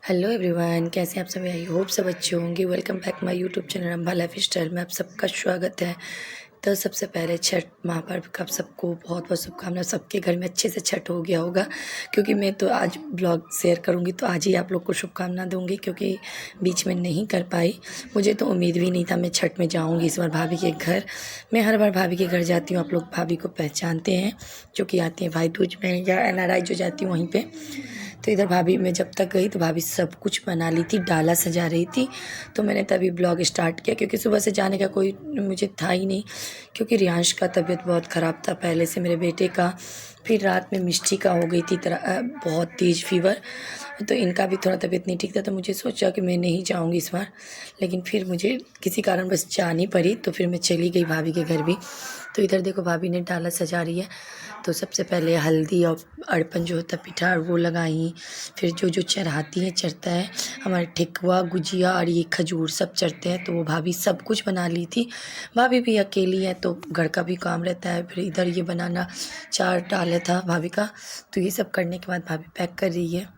Hello everyone, कैसे हैं आप सभी। आई होप सब अच्छे होंगे। Welcome back my YouTube channel Rambha life style में आप सबका स्वागत है। तो सबसे पहले छठ महापर्व का आप सबको बहुत बहुत शुभकामनाएं। सबके घर में अच्छे से छठ हो गया होगा, क्योंकि मैं तो आज ब्लॉग शेयर करूंगी तो आज ही आप लोग को शुभकामना दूंगी, क्योंकि बीच में नहीं कर पाई। मुझे तो उम्मीद भी नहीं था मैं छठ में जाऊंगी इस बार भाभी के घर। मैं हर बार भाभी के घर जाती हूँ, आप लोग भाभी को पहचानते हैं, जो कि आती हैं भाई दूज में या NRI जो जाती हूँ वहीं पर। तो इधर भाभी मैं जब तक गई तो भाभी सब कुछ बना ली थी, डाला सजा रही थी। तो मैंने तभी ब्लॉग स्टार्ट किया, क्योंकि सुबह से जाने का कोई मुझे था ही नहीं, क्योंकि रियांश का तबीयत बहुत ख़राब था पहले से, मेरे बेटे का। फिर रात में मिष्टी का हो गई थी बहुत तेज़ फीवर। तो इनका भी थोड़ा तबीयत नहीं ठीक था, तो मुझे सोचा कि मैं नहीं जाऊंगी इस बार। लेकिन फिर मुझे किसी कारण बस जानी पड़ी, तो फिर मैं चली गई भाभी के घर भी। तो इधर देखो भाभी ने डाला सजा रही है। तो सबसे पहले हल्दी और अर्पण जो होता है पिठार वो लगाई। फिर जो जो चढ़ाती हैं चढ़ता है, हमारे ठेकुआ गुजिया और ये खजूर सब चढ़ते हैं। तो वो भाभी सब कुछ बना ली थी। भाभी भी अकेली है तो घर का भी काम रहता है। फिर इधर ये बनाना, चार डाले था भाभी का। तो ये सब करने के बाद भाभी पैक कर रही है।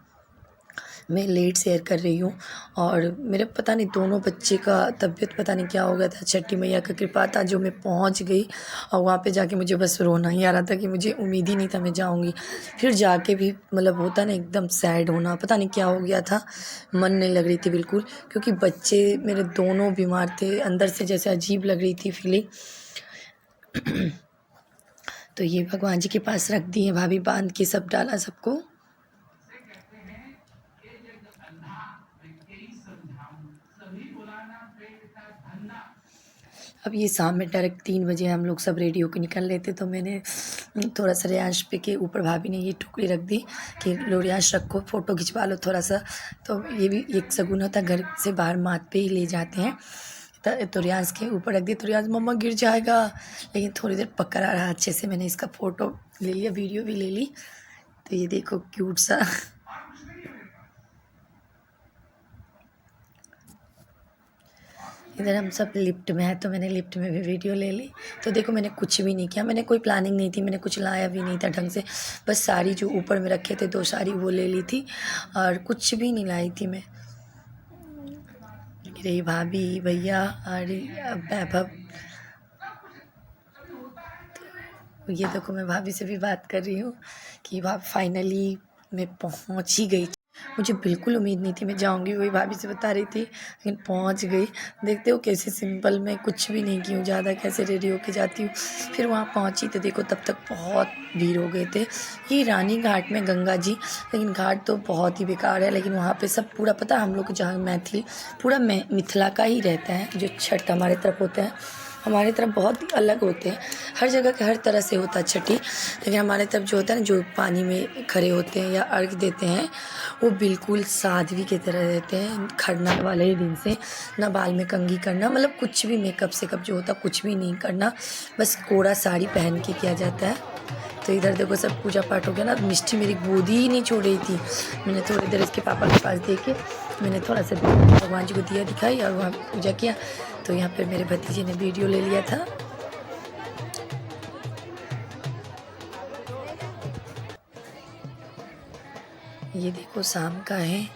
मैं लेट शेयर कर रही हूँ। और मेरे पता नहीं दोनों बच्चे का तबीयत पता नहीं क्या हो गया था। छठी मैया का कृपा था जो मैं पहुँच गई, और वहाँ पे जाके मुझे बस रोना ही आ रहा था कि मुझे उम्मीद ही नहीं था मैं जाऊँगी। फिर जाके भी मतलब होता ना एकदम सैड होना, पता नहीं क्या हो गया था, मन नहीं लग रही थी बिल्कुल, क्योंकि बच्चे मेरे दोनों बीमार थे। अंदर से जैसे अजीब लग रही थी फीलिंग। तो ये भगवान जी के पास रख दी है भाभी, बांध के सब डाला सबको। अब ये शाम में डायरेक्ट 3 बजे हम लोग सब रेडी होकर निकल लेते। तो मैंने थोड़ा सा रियांश पे के ऊपर भाभी ने ये टुकड़ी रख दी कि लो रियांश रखो, फ़ोटो खिंचवा लो थोड़ा सा। तो ये भी एक शगुन होता है, घर से बाहर माथ पे ही ले जाते हैं। तो रियांश के ऊपर रख दी। तो रियांश मम्मा गिर जाएगा, लेकिन थोड़ी देर पकड़ा रहा अच्छे से। मैंने इसका फ़ोटो ले लिया, वीडियो भी ले ली। तो ये देखो क्यूट सा। इधर हम सब लिफ्ट में हैं, तो मैंने लिफ्ट में भी वीडियो ले ली। तो देखो मैंने कुछ भी नहीं किया, मैंने कोई प्लानिंग नहीं थी, मैंने कुछ लाया भी नहीं था ढंग से। बस साड़ी जो ऊपर में रखे थे 2 साड़ी वो ले ली थी, और कुछ भी नहीं लाई थी मैं। रही भाभी भैया और वैभव। ये देखो मैं भाभी से भी बात कर रही हूँ कि भाभी फाइनली मैं पहुँच ही गई। मुझे बिल्कुल उम्मीद नहीं थी मैं जाऊंगी, वही भाभी से बता रही थी, लेकिन पहुंच गई। देखते हो कैसे सिंपल में कुछ भी नहीं की हूँ ज़्यादा, कैसे रेडी होके जाती हूँ। फिर वहाँ पहुंची तो देखो तब तक बहुत भीड़ हो गए थे। ये रानी घाट में गंगा जी, लेकिन घाट तो बहुत ही बेकार है। लेकिन वहाँ पे सब पूरा पता, हम लोग जहाँ मैथिली पूरा मिथिला का ही रहता है। जो छठ हमारे तरफ होता है, हमारे तरफ बहुत ही अलग होते हैं। हर जगह के हर तरह से होता है छठी, लेकिन हमारे तरफ जो होता है ना, जो पानी में खड़े होते हैं या अर्घ देते हैं, वो बिल्कुल साध्वी की तरह रहते हैं। खरना वाले ही दिन से ना बाल में कंघी करना, मतलब कुछ भी मेकअप सेकअप जो होता कुछ भी नहीं करना, बस कोरा साड़ी पहन के किया जाता है। तो इधर देखो सब पूजा पाठ हो गया ना। मिष्टी मेरी गोदी ही नहीं छोड़ रही थी। मैंने थोड़ी देर इसके पापा के पास दे के मैंने थोड़ा सा भगवान जी को दिया दिखाई और वहाँ पूजा किया। तो यहाँ पर मेरे भतीजे ने वीडियो ले लिया था। ये देखो शाम का है,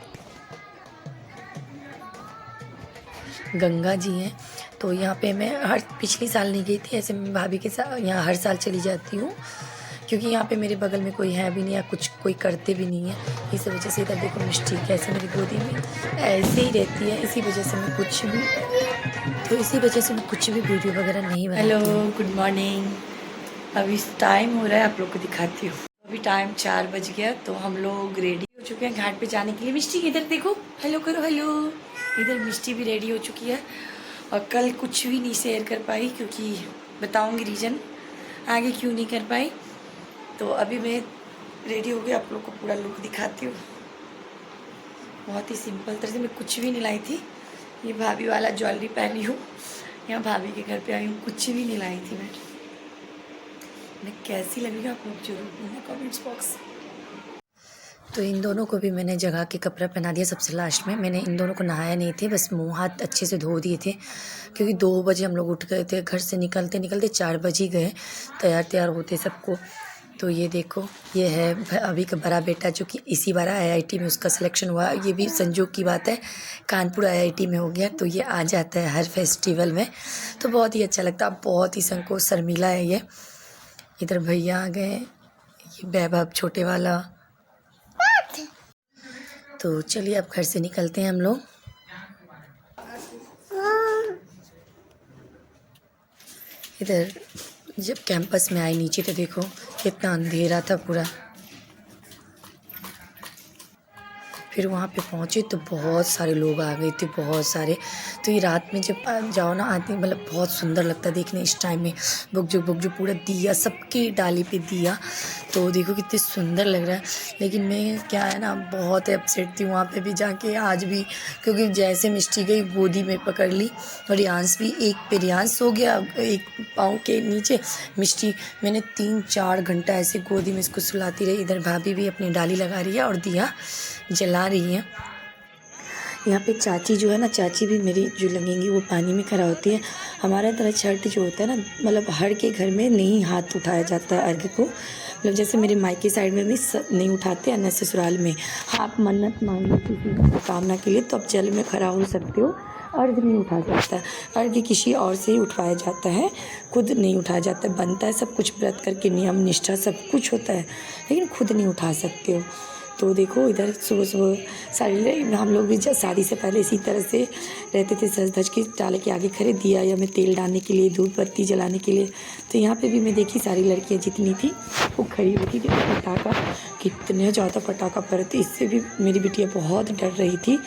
गंगा जी हैं। तो यहाँ पे मैं पिछले साल नहीं गई थी, ऐसे मैं भाभी के साथ यहाँ हर साल चली जाती हूँ, क्योंकि यहाँ पे मेरे बगल में कोई है भी नहीं या कुछ कोई करते भी नहीं है। इस वजह से इधर देखो मिष्टी कैसे मेरी गोदी में ऐसे ही रहती है। इसी वजह से मैं कुछ भी वीडियो वगैरह नहीं बनाती। Hello good morning. अभी टाइम हो रहा है, आप लोग को दिखाती हूँ। अभी टाइम 4 बज गया, तो हम लोग रेडी हो चुके हैं घाट पे जाने के लिए। मिष्टी इधर देखो, हेलो करो हेलो। इधर मिष्टी भी रेडी हो चुकी है। और कल कुछ भी नहीं शेयर कर पाई, क्योंकि बताऊंगी रीज़न आगे क्यों नहीं कर पाई। तो अभी मैं रेडी हो गई, आप लोग को पूरा लुक दिखाती हूँ। बहुत ही सिंपल तरह से, मैं कुछ भी नहीं लाई थी। ये भाभी वाला ज्वेलरी पहनी हूँ, यहाँ भाभी के घर पे आई हूँ, कुछ भी नहीं लाई थी मैं कैसी लगी आप लोग जरूर बोलना कमेंट्स बॉक्स। तो इन दोनों को भी मैंने जगह के कपड़ा पहना दिया सबसे लास्ट में। मैंने इन दोनों को नहाया नहीं थे, बस मुंह हाथ अच्छे से धो दिए थे, क्योंकि 2 बजे हम लोग उठ गए थे घर से। निकलते निकलते 4 बज ही गए तैयार होते सबको। तो ये देखो, ये है अभी का बड़ा बेटा जो कि इसी बार आईआईटी में उसका सिलेक्शन हुआ। ये भी संजोग की बात है, कानपुर आईआईटी में हो गया, तो ये आ जाता है हर फेस्टिवल में, तो बहुत ही अच्छा लगता है। बहुत ही संकोच शर्मीला है ये। इधर भैया आ गए, ये वैभव छोटे वाला। तो चलिए अब घर से निकलते हैं हम लोग। इधर जब कैंपस में आई नीचे तो देखो कितना अंधेरा था पूरा। फिर वहाँ पे पहुँचे तो बहुत सारे लोग आ गए थे, बहुत सारे। तो ये रात में जब जाओ ना आदमी, मतलब बहुत सुंदर लगता है देखने इस टाइम में। बुक जो पूरा दिया, सबकी डाली पे दिया, तो देखो कितनी सुंदर लग रहा है। लेकिन मैं क्या है ना, बहुत अपसेट थी वहाँ पे भी जाके आज भी, क्योंकि जैसे मिष्टी गई गोदी में पकड़ ली, और रियांश भी एक पे रियांश सो गया एक पाँव के नीचे। मिष्टी मैंने 3-4 घंटा ऐसे गोदी में इसको सुलाती रही। इधर भाभी भी अपनी डाली लगा रही है और दिया जला रही है। यहाँ पे चाची जो है ना, चाची भी मेरी जो लगेंगी वो पानी में खड़ा होती है। हमारा तरह छठ जो होता है ना, मतलब हर के घर में नहीं हाथ उठाया जाता है अर्घ को। मतलब जैसे मेरे मायके साइड में भी नहीं उठाते हैं, न ससुराल में। आप मन्नत मांगी किसी कामना के लिए तो आप जल में खड़ा हो सकते हो, अर्घ नहीं उठा जाता है। अर्घ किसी और से ही उठवाया जाता है, खुद नहीं उठाया जाता है। बनता है सब कुछ व्रत करके, नियम निष्ठा सब कुछ होता है, लेकिन खुद नहीं उठा सकते हो। तो देखो इधर सुबह सारी हम लोग भी शादी से पहले इसी तरह से रहते थे, सज धज के डाले के आगे खड़े दिया या में तेल डालने के लिए, धूप बत्ती जलाने के लिए। तो यहाँ पे भी मैं देखी सारी लड़कियाँ जितनी थी वो खड़ी हुई थी। पटाखा, कितने ज़्यादा पटाखा पड़े थे, इससे भी मेरी बिटिया बहुत डर रही थी।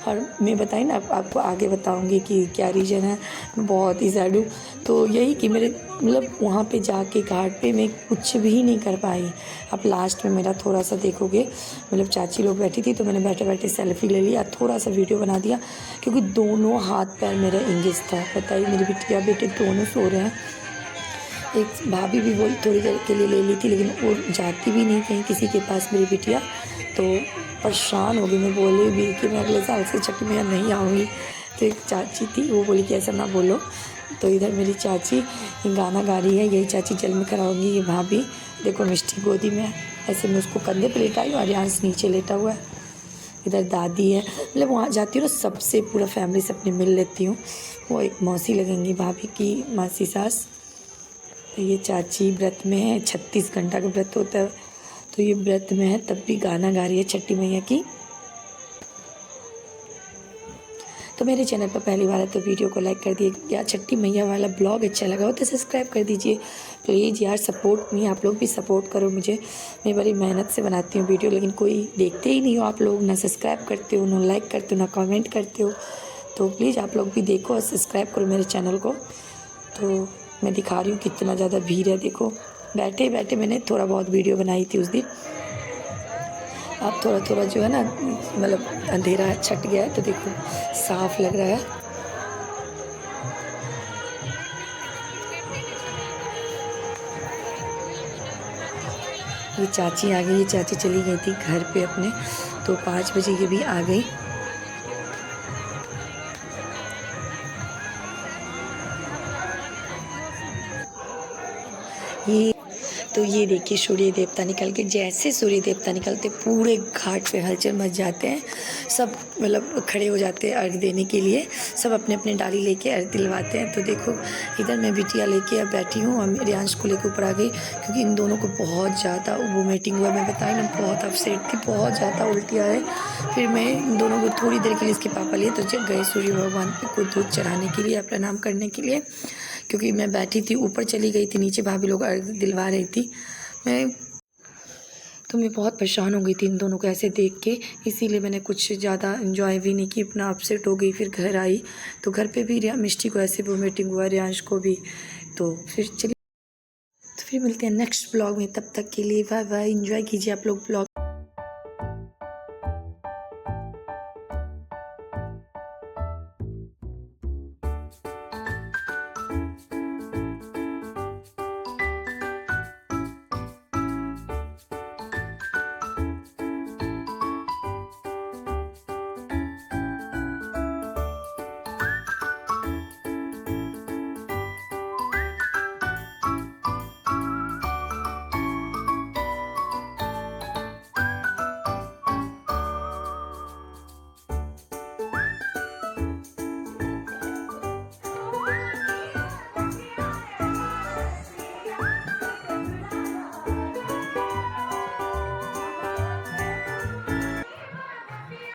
और मैं बताई ना आपको आगे बताऊंगी कि क्या रीज़न है, बहुत ही सैड हूँ। तो यही कि मेरे मतलब वहाँ पे जाके घाट पे मैं कुछ भी नहीं कर पाई। अब लास्ट में मेरा थोड़ा सा देखोगे, मतलब चाची लोग बैठी थी तो मैंने बैठे बैठे सेल्फी ले लिया, थोड़ा सा वीडियो बना दिया, क्योंकि दोनों हाथ पैर मेरा इंगेज था। बताइए, मेरी बिटिया बेटे दोनों सो रहे हैं। एक भाभी भी बोली थोड़ी देर के लिए ले ली थी, लेकिन वो जाती भी नहीं कहीं किसी के पास मेरी बिटिया, तो परेशान हो गई। मैं बोली भी कि मैं अगले साल से छठी मैया नहीं आऊँगी। तो एक चाची थी वो बोली कि ऐसा ना बोलो। तो इधर मेरी चाची गाना गा रही है, यही चाची जल में खड़ा होंगी। ये भाभी देखो मिष्टी गोदी में, ऐसे मैं उसको कंधे पे लेटाई और रियांश नीचे लेटा हुआ है। इधर दादी है, मतलब वहाँ जाती हूँ ना सबसे पूरा फैमिली से अपने मिल लेती हूँ। वो एक मौसी लगेंगी भाभी की मासी सास। तो ये चाची व्रत में है, 36 घंटा का व्रत होता है, तो ये व्रत में है तब भी गाना गा रही है छठी मैया की। तो मेरे चैनल पर पहली बार है तो वीडियो को लाइक कर दिए यार। छठी मैया वाला ब्लॉग अच्छा लगा हो तो सब्सक्राइब कर दीजिए प्लीज़ यार। सपोर्ट में आप लोग भी सपोर्ट करो मुझे, मैं बड़ी मेहनत से बनाती हूँ वीडियो, लेकिन कोई देखते ही नहीं हो आप लोग, ना सब्सक्राइब करते हो, ना लाइक करते हो, ना कमेंट करते हो। तो प्लीज़ आप लोग भी देखो और सब्सक्राइब करो मेरे चैनल को। तो मैं दिखा रही हूँ कितना ज़्यादा भीड़ है, देखो बैठे बैठे मैंने थोड़ा बहुत वीडियो बनाई थी उस दिन। अब थोड़ा थोड़ा जो है ना, मतलब अंधेरा छट गया है तो देखो साफ लग रहा है। ये चाची आ गई, ये चाची चली गई थी घर पे अपने, तो 5 बजे ये भी आ गई। ये देखिए सूर्य देवता निकल के, जैसे सूर्य देवता निकलते पूरे घाट पे हलचल मच जाते हैं सब, मतलब खड़े हो जाते हैं अर्घ देने के लिए। सब अपने अपने डाली लेके अर्घ दिलवाते हैं। तो देखो इधर मैं बिटिया लेके अब बैठी हूँ और रियांश को लेकर ऊपर आ गई, क्योंकि इन दोनों को बहुत ज़्यादा वोमिटिंग हुआ। मैं बताई ना बहुत अपसेट थी, बहुत ज़्यादा उल्टियाँ है। फिर मैं इन दोनों को थोड़ी देर के लिए इसके पापा लिए तो गए सूर्य भगवान को दूध चढ़ाने के लिए, प्रणाम करने के लिए, क्योंकि मैं बैठी थी ऊपर चली गई थी नीचे, भाभी लोग अर्घ दिलवा रही थी। मैं बहुत परेशान हो गई थी इन दोनों को ऐसे देख के, इसीलिए मैंने कुछ ज़्यादा इन्जॉय भी नहीं की, अपना अपसेट हो गई। फिर घर आई तो घर पे भी मिष्टी को ऐसे वोमिटिंग हुआ, रियांश को भी। तो फिर चलिए, तो फिर मिलते हैं नेक्स्ट ब्लॉग में, तब तक के लिए बाय बाय। एंजॉय कीजिए आप लोग ब्लॉग।